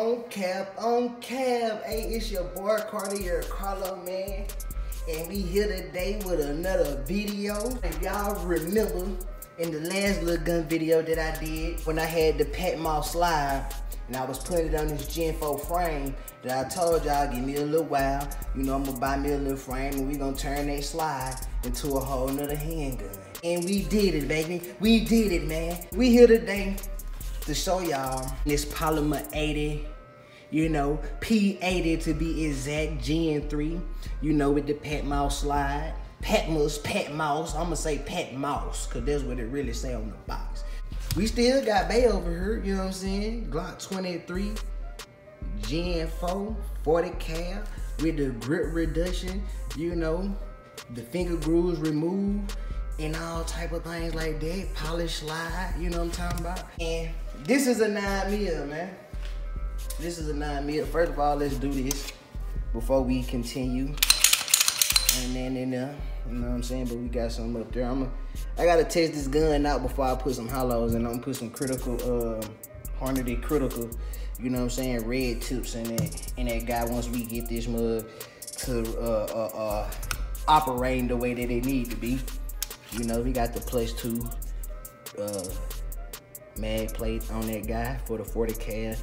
on cab. Hey, it's your boy Cartier Carlo, man. And we here today with another video. If y'all remember in the last little gun video that I did, when I had the Polymer slide, and I was putting it on this Gen 4 frame, that I told y'all, give me a little while. You know, I'm gonna buy me a little frame and we gonna turn that slide into a whole nother handgun. And we did it, baby. We did it, man. We here today to show y'all this Polymer 80, you know, P80 to be exact, Gen 3, you know, with the Polymer slide. Patmos, I'm gonna say Patmos, cause that's what it really say on the box. We still got Bay over here, you know what I'm saying? Glock 23, Gen 4, 40 cal with the grip reduction, you know, the finger grooves removed, and all type of things like that. Polish slide, you know what I'm talking about? And this is a 9mm, man. This is a 9mm. First of all, let's do this before we continue. And then in there, you know what I'm saying? But we got something up there. I gotta test this gun out before I put some hollows, and I'm gonna put some critical, Hornady critical, you know what I'm saying, red tips in that guy once we get this mug to operating the way that it need to be. You know, we got the +2 mag plate on that guy for the 40 cal.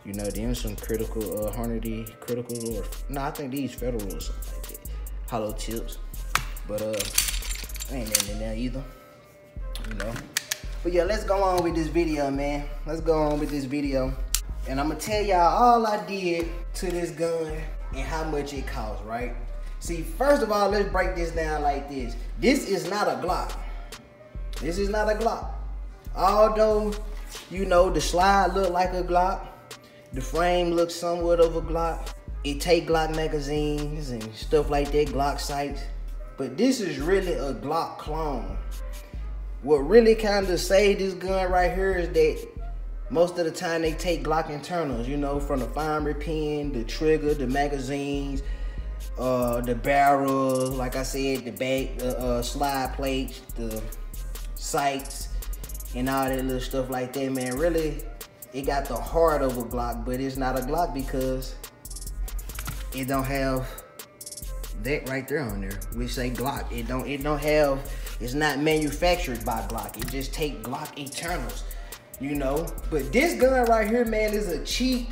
You know, then some critical Hornady critical, or no, I think these Federal or something like that. Hollow tips, but ain't nothing in there either, you know. But yeah, let's go on with this video, man. Let's go on with this video, and I'm gonna tell y'all all I did to this gun and how much it cost, right? See, first of all, let's break this down like this. This is not a Glock. This is not a Glock. Although, you know, the slide look like a Glock, the frame looks somewhat of a Glock. It take Glock magazines and stuff like that, Glock sights. But this is really a Glock clone. What really kind of saved this gun right here is that most of the time they take Glock internals, you know, from the firing pin, the trigger, the magazines, the barrel, like I said, the back, slide plates, the sights, and all that little stuff like that, man. Really, it got the heart of a Glock, but it's not a Glock because it don't have that right there on there. We say Glock. It don't have, it's not manufactured by Glock. It just take Glock internals, you know. But this gun right here, man, is a cheap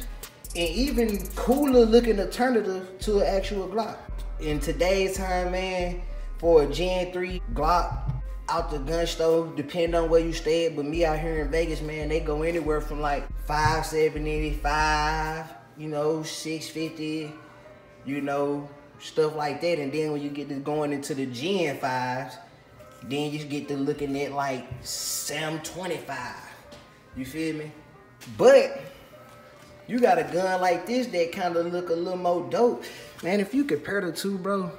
and even cooler looking alternative to an actual Glock. In today's time, man, for a Gen 3 Glock out the gun store, depending on where you stay at, but me out here in Vegas, man, they go anywhere from like $575, you know, $650, you know, stuff like that. And then when you get to going into the Gen 5s, then you get to looking at like $725. You feel me? But you got a gun like this that kind of look a little more dope. Man, if you compare the two, bro,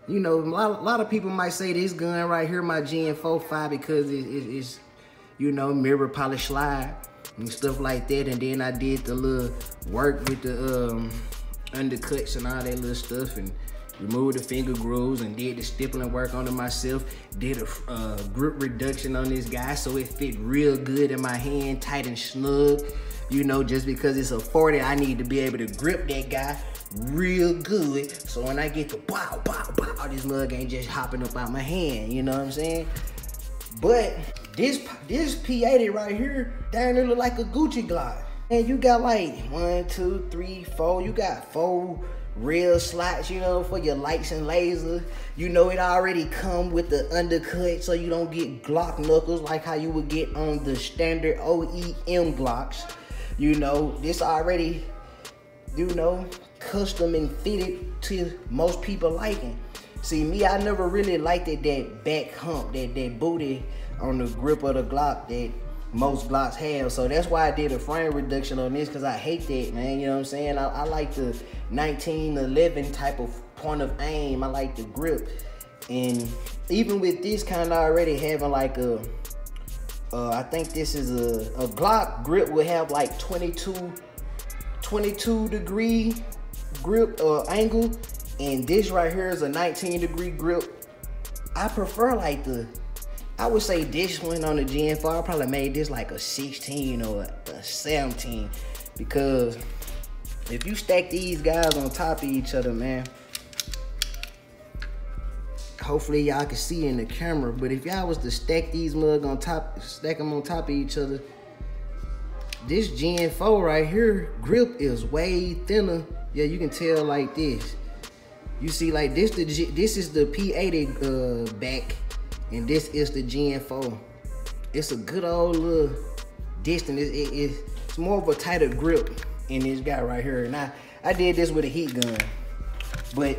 you know, a lot of people might say this gun right here, my Gen 4 5, because it's, you know, mirror polish slide and stuff like that. And then I did the little work with the undercuts and all that little stuff, and removed the finger grooves and did the stippling work on it myself. Did a grip reduction on this guy so it fit real good in my hand, tight and snug. You know, just because it's a 40, I need to be able to grip that guy real good. So when I get to bow, bow, bow, this mug ain't just hopping up out my hand, you know what I'm saying? But this P80 right here, darn it look like a Gucci Glock. And you got like 1, 2, 3, 4. You got 4 real slots, you know, for your lights and lasers. You know, it already come with the undercut, so you don't get Glock knuckles like how you would get on the standard OEM Glocks. You know, this already, you know, custom and fitted to most people liking. See, me, I never really liked it, that back hump, that booty on the grip of the Glock that most Glocks have. So that's why I did a frame reduction on this, because I hate that, man. You know what I'm saying? I like the 1911 type of point of aim. I like the grip. And even with this kind of already having like a, I think this is a Glock grip will have like 22 degree grip angle, and this right here is a 19-degree grip. I prefer like I would say this one on the Gen 4, I probably made this like a 16 or a 17. because if you stack these guys on top of each other, man, hopefully y'all can see in the camera, but if y'all was to stack these mugs on top, stack them on top of each other, this Gen 4 right here, grip is way thinner. Yeah, you can tell like this. You see like this is the P80 back, and this is the Gen 4. It's a good old little distance. It's more of a tighter grip in this guy right here. And I did this with a heat gun, but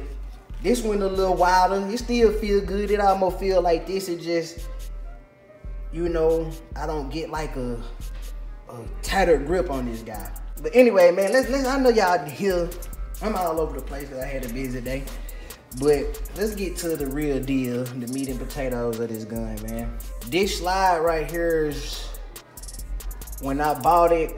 this one a little wilder. It still feel good. It almost feel like this. It just, you know, I don't get like a tighter grip on this guy. But anyway, man, let's I know y'all here. I'm all over the place because I had a busy day. But let's get to the real deal, the meat and potatoes of this gun, man. This slide right here is, when I bought it,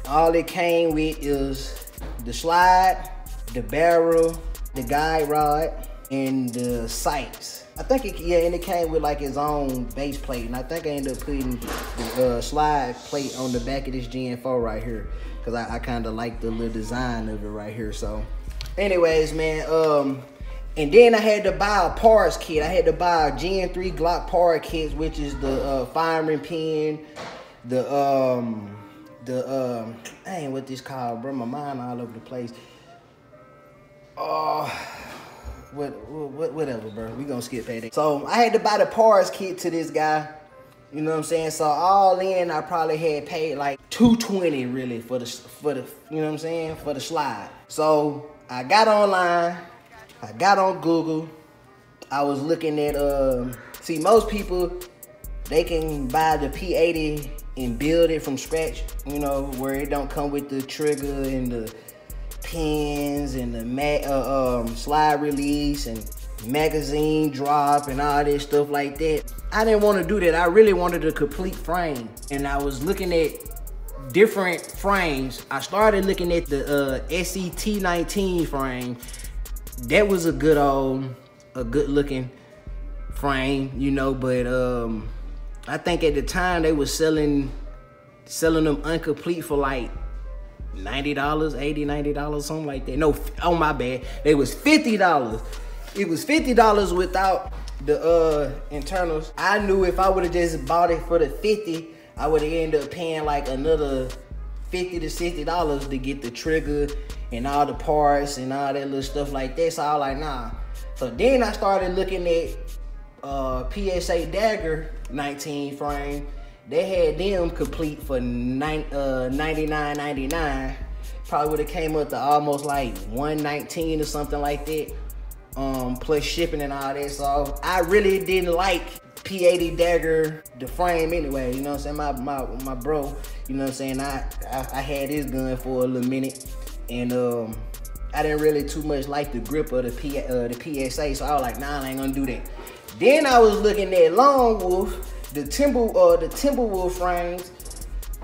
all it came with is the slide, the barrel, the guide rod, and the sights. I think and it came with like its own base plate, and I think I ended up putting the slide plate on the back of this Gen 4 right here, because I kind of like the little design of it right here. So anyways, man, and then I had to buy a parts kit. I had to buy a Gen 3 Glock part kit, which is the firing pin, dang, what this called, bro? My mind all over the place. Whatever, bro. We gonna skip that. So I had to buy the parts kit to this guy. You know what I'm saying? So all in, I probably had paid like $220 really for the you know what I'm saying, for the slide. So I got online. I got on Google. I was looking at see, most people, they can buy the P80 and build it from scratch, you know, where it don't come with the trigger and the pins and the slide release and magazine drop and all this stuff like that. I didn't want to do that. I really wanted a complete frame, and I was looking at different frames. I started looking at the SET19 frame. That was a good looking frame, you know, but I think at the time they was selling them incomplete for like $90, $80, $90, something like that. No, oh my bad. They was $50. It was $50 without the internals. I knew if I would have just bought it for the $50, I would have ended up paying like another $50 to $60 to get the trigger and all the parts and all that little stuff like that. So I was like, nah. So then I started looking at PSA Dagger 19 frame. They had them complete for $99.99. Probably would have came up to almost like $119 or something like that, plus shipping and all that. So I really didn't like P80 Dagger, the frame anyway. You know what I'm saying? My bro, you know what I'm saying? I had his gun for a little minute, and I didn't really too much like the grip of the PSA. So I was like, nah, I ain't gonna do that. Then I was looking at Lone Wolf. The Timberwolf frames,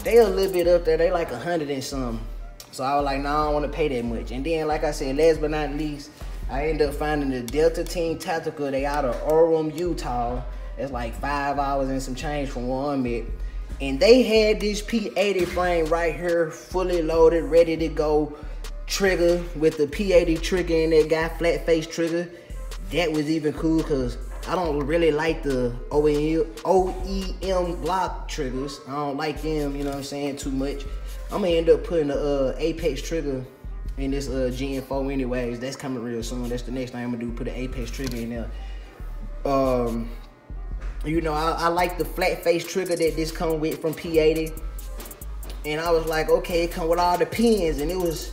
they a little bit up there. They like 100 and something. So I was like, nah, I don't want to pay that much. And then, like I said, last but not least, I ended up finding the Delta Team Tactical. They out of Orem, Utah. That's like 5 hours and some change from where I'm at. And they had this P80 frame right here, fully loaded, ready to go. Trigger with the P80 trigger in that guy, flat face trigger. That was even cool because I don't really like the OEM block triggers. I don't like them, you know what I'm saying, too much. I'm gonna end up putting the Apex trigger in this Gen 4 anyways. That's coming real soon. That's the next thing I'm gonna do, put an Apex trigger in there. You know, I like the flat face trigger that this come with from P80. And I was like, okay, it come with all the pins, and it was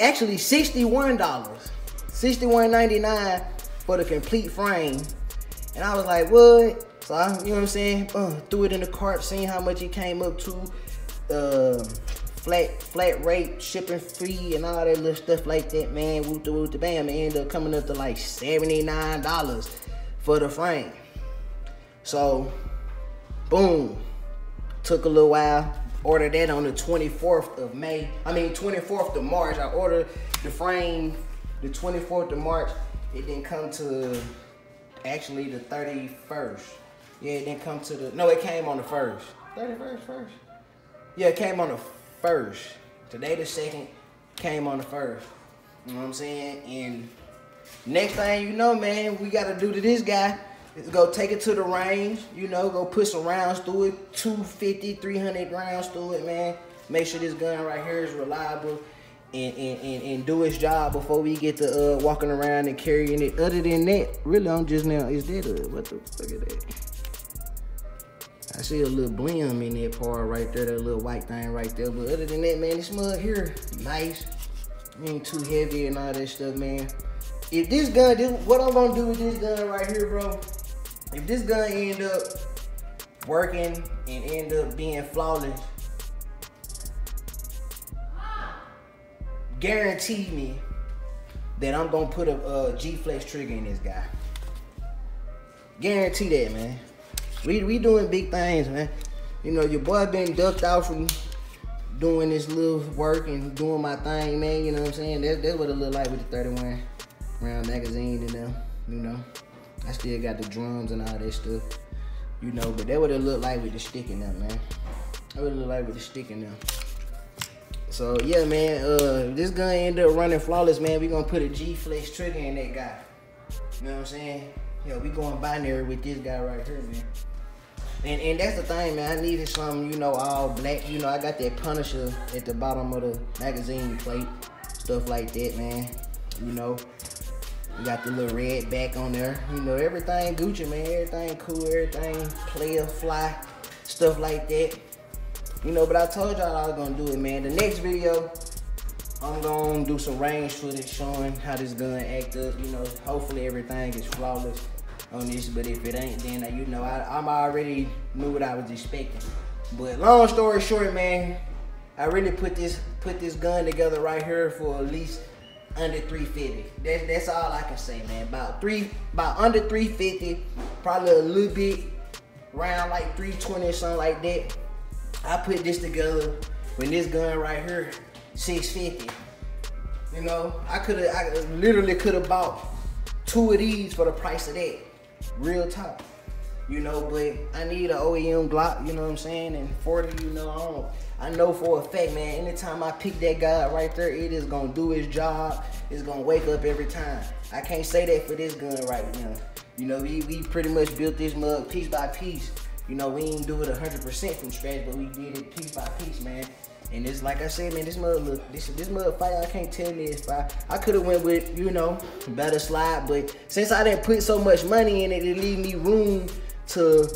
actually $61. $61.99 for the complete frame. And I was like, what? So I, you know what I'm saying, threw it in the cart, seen how much it came up to, flat rate, shipping free, and all that little stuff like that, man. Whoop the bam, it ended up coming up to like $79 for the frame. So boom, took a little while. Ordered that on the 24th of May. I mean 24th of March. I ordered the frame the 24th of March. It didn't come to actually the 31st. Yeah, it didn't come to the, no, it came on the 1st. 31st, 1st? Yeah, it came on the 1st. Today the 2nd, came on the 1st. You know what I'm saying? And next thing you know, man, we gotta do to this guy is go take it to the range, you know, go put some rounds through it, 250, 300 rounds through it, man. Make sure this gun right here is reliable and do its job before we get to walking around and carrying it. Other than that, really, I'm just now, is that what the fuck is that? I see a little blim in that part right there, that little white thing right there. But other than that, man, this mug here, nice. Ain't too heavy and all that stuff, man. If this gun, what I'm gonna do with this gun right here, bro, if this gun end up working and end up being flawless, guarantee me that I'm gonna put a G-Flex trigger in this guy. Guarantee that, man. We doing big things, man. You know, your boy been ducked out from doing this little work and doing my thing, man. You know what I'm saying? That's what it look like with the 31 round magazine and them, you know. I still got the drums and all that stuff, you know, but that what it look like with the stick in them, man. That what it look like with the stick in them. So yeah, man, if this gun end up running flawless, man, we gonna put a G-Flex trigger in that guy. You know what I'm saying? Yeah, we going binary with this guy right here, man. And that's the thing, man. I needed something, you know, all black. You know, I got that Punisher at the bottom of the magazine plate, stuff like that, man. You know, we got the little red back on there. You know, everything Gucci, man. Everything cool, everything player, fly, stuff like that. You know, but I told y'all I was gonna do it, man. The next video, I'm gonna do some range footage showing how this gun act up. You know, hopefully everything is flawless on this, but if it ain't, then you know, I'm already knew what I was expecting. But long story short, man, I really put this gun together right here for at least under 350. That's all I can say, man. About under 350, probably a little bit around like 320 or something like that. I put this together when this gun right here, 650. You know, I literally could have bought 2 of these for the price of that. Real talk. You know, but I need an OEM Glock, you know what I'm saying? And 40, you know, I know for a fact, man, anytime I pick that guy up right there, it is gonna do its job. It's gonna wake up every time. I can't say that for this gun right now. You know, we pretty much built this mug piece by piece. You know, we ain't do it 100% from scratch, but we did it piece by piece, man. And it's like I said, man, this mug fire, I can't tell you it's fire. I could have went with, you know, better slide, but since I didn't put so much money in it, it leave me room to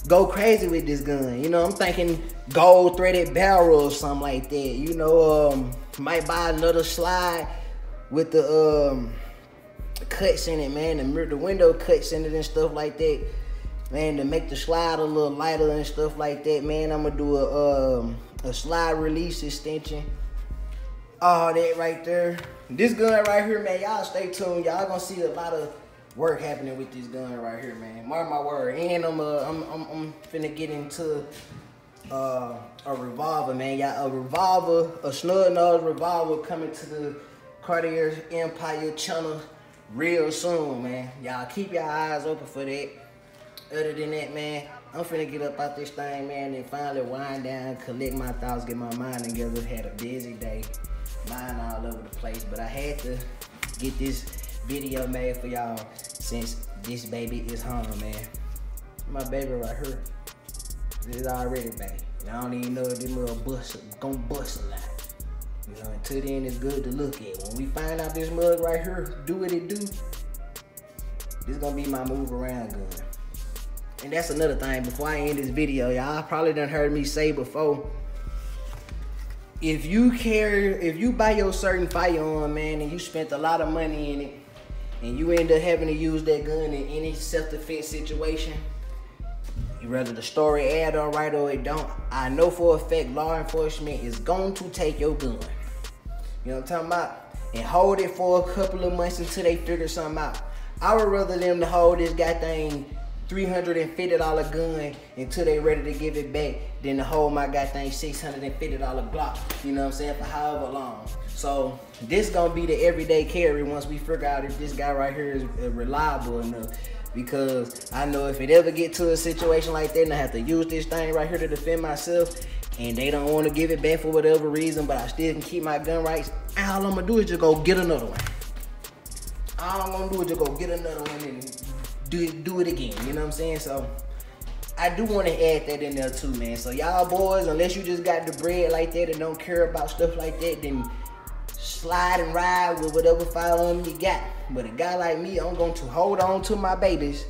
go crazy with this gun. You know, I'm thinking gold threaded barrel or something like that. You know, might buy another slide with the cuts in it, man, the window cuts in it and stuff like that. Man, to make the slide a little lighter and stuff like that, man, I'm gonna do a slide release extension. All that right there. This gun right here, man, y'all stay tuned. Y'all gonna see a lot of work happening with this gun right here, man. Mark my word. And I'm finna get into a revolver, man. Y'all, a revolver, a snub nose revolver coming to the Cartier Empire channel real soon, man. Y'all keep your eyes open for that. Other than that, man, I'm finna get up out this thing, man, and finally wind down, collect my thoughts, get my mind together. Had a busy day, mind all over the place, but I had to get this video made for y'all since this baby is home, man. My baby right here. This is already baby. Y'all don't even know if this little bust gonna bust a lot. You know, until then it's good to look at. When we find out this mug right here, do what it do, this gonna be my move around gun. And that's another thing, before I end this video, y'all probably done heard me say before, if you buy your certain firearm, man, and you spent a lot of money in it, and you end up having to use that gun in any self-defense situation, whether the story add on right or it don't, I know for a fact law enforcement is going to take your gun. You know what I'm talking about? And hold it for a couple of months until they figure something out. I would rather them to hold this goddamn $350 gun until they ready to give it back than to hold my goddamn $650 Glock, you know what I'm saying, for however long. So this gonna be the everyday carry once we figure out if this guy right here is reliable enough. Because I know if it ever get to a situation like that and I have to use this thing right here to defend myself, and they don't want to give it back for whatever reason, but I still can keep my gun rights, all I'm gonna do is just go get another one. All I'm gonna do is just go get another one and do it again, you know what I'm saying? So I do want to add that in there too, man. So y'all boys, unless you just got the bread like that and don't care about stuff like that, then slide and ride with whatever firearm you got. But a guy like me, I'm going to hold on to my babies.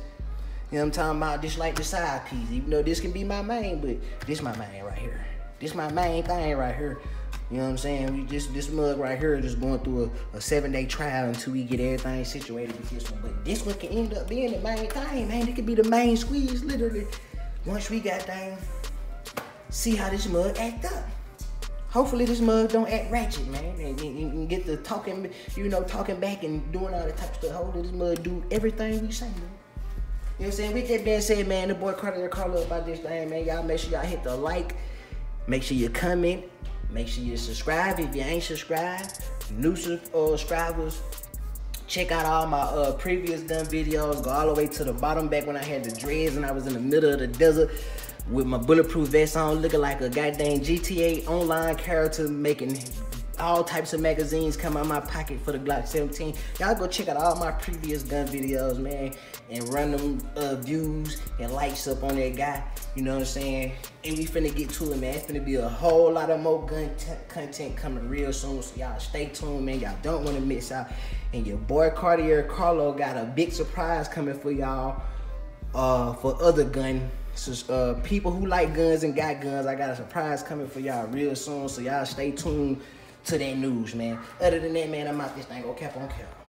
You know what I'm talking about? Just like the side piece. Even though this can be my main, but this my main right here. This my main thing right here. You know what I'm saying? This mug right here is just going through a 7-day trial until we get everything situated with this one. But this one can end up being the main thing, man. It could be the main squeeze, literally. Once we got dang, see how this mug act up. Hopefully this mug don't act ratchet, man. And get the talking, you know, talking back and doing all that type of stuff. Hopefully this mug do everything we say, man. You know what I'm saying? With that being said, man, the boy Carter Carlo about this thing, man. Y'all make sure y'all hit the like. Make sure you comment. Make sure you subscribe if you ain't subscribed. New subscribers, check out all my previous gun videos. Go all the way to the bottom back when I had the dreads and I was in the middle of the desert with my bulletproof vest on, looking like a goddamn GTA online character, making all types of magazines come out of my pocket for the Glock 17. Y'all go check out all my previous gun videos, man, and run them views and likes up on that guy. You know what I'm saying? And we finna get to it, man. It's finna be a whole lot of more gun content coming real soon. So y'all stay tuned, man. Y'all don't want to miss out. And your boy Cartier Carlo got a big surprise coming for y'all for other gun people who like guns and got guns. I got a surprise coming for y'all real soon. So y'all stay tuned to that news, man. Other than that, man, I'm out this thing. Go cap on cap.